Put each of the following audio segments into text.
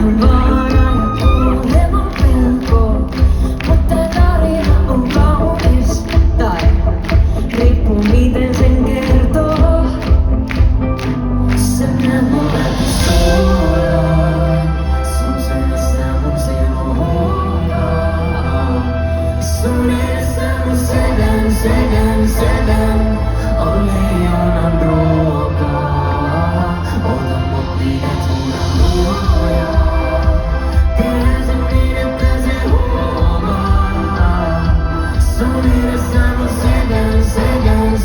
vähän vaara ja kuulemma pelko, mutta tarina on kaunis, tai riippuu miten sen kertoo. Sä näet mun läpi suoraan, sun sydässä mun sielu huokaa. Sun edessä mun sedän, on leijonan ruokaa. Ota mut pidät suuna luojaa. Tehdään sen niin, että se huomaa. Sun edessä mun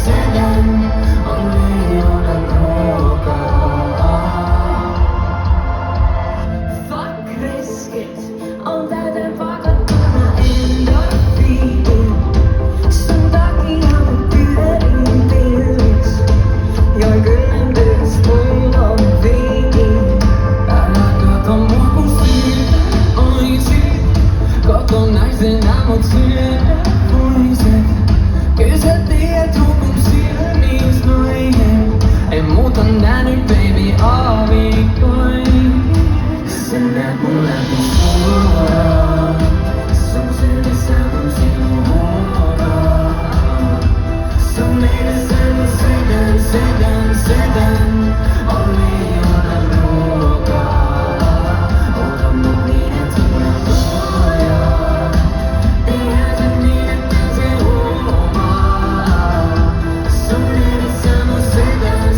sedän, on leijonan ruokaa. Fuck riskit, on täyteen pakattuna endorfiinin. Sun takia mä pyörin pillis, joi kylmempys mulla on viini. Älä kato mua kun siitä oisit, kokonaisena mut syöpuiset. Kyllä sä tiedät hukun silmis noihin, en muuta nähnyt baby aavikoin. Sä näet mun läpi suoraan, sun sydässä mun sielu huokaa. Sun edessä mun sedän, on leijonan ruokaa. Ota mut niin, et suuna luojaa. Tehdään sen niin, että se huomaa. Sun edessä mun sedän,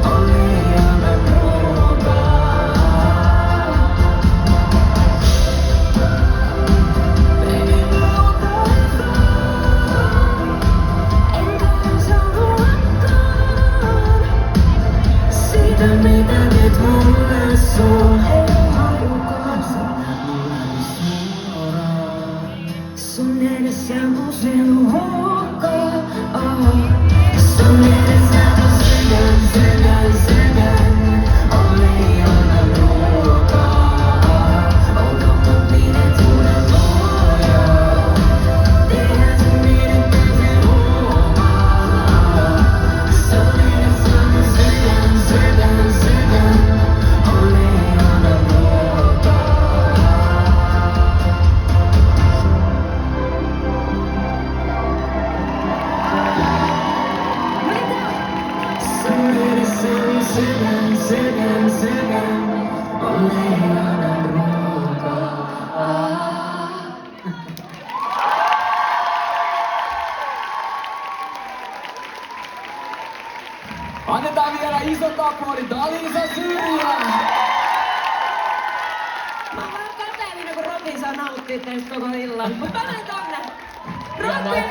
on leijonan ruokaa. Baby, muuta ei saa, enkä sano lakkaan. Siitä mitä teet mulle sun ei hajukaan. Sä näet mun läpi suoraan. Sun edessä mun sielu huokaa. Sun edessä mun sedän, on leijonan ruokaa. Ota mut niin, et suuna luojaa. Tehdään sen niin, että se huomaa. Sun edessä mun sedän, on leijonan ruokaa. Sun edessä mun sedän, on leijonan ruokaa. Annetaan vielä isot aplodit Alisa Syrjään! Mä oon vähän kateellinen, kun Robin saa nauttia teistä koko illan. Mut mä menen tonne. Hyvä, Robin! moikka!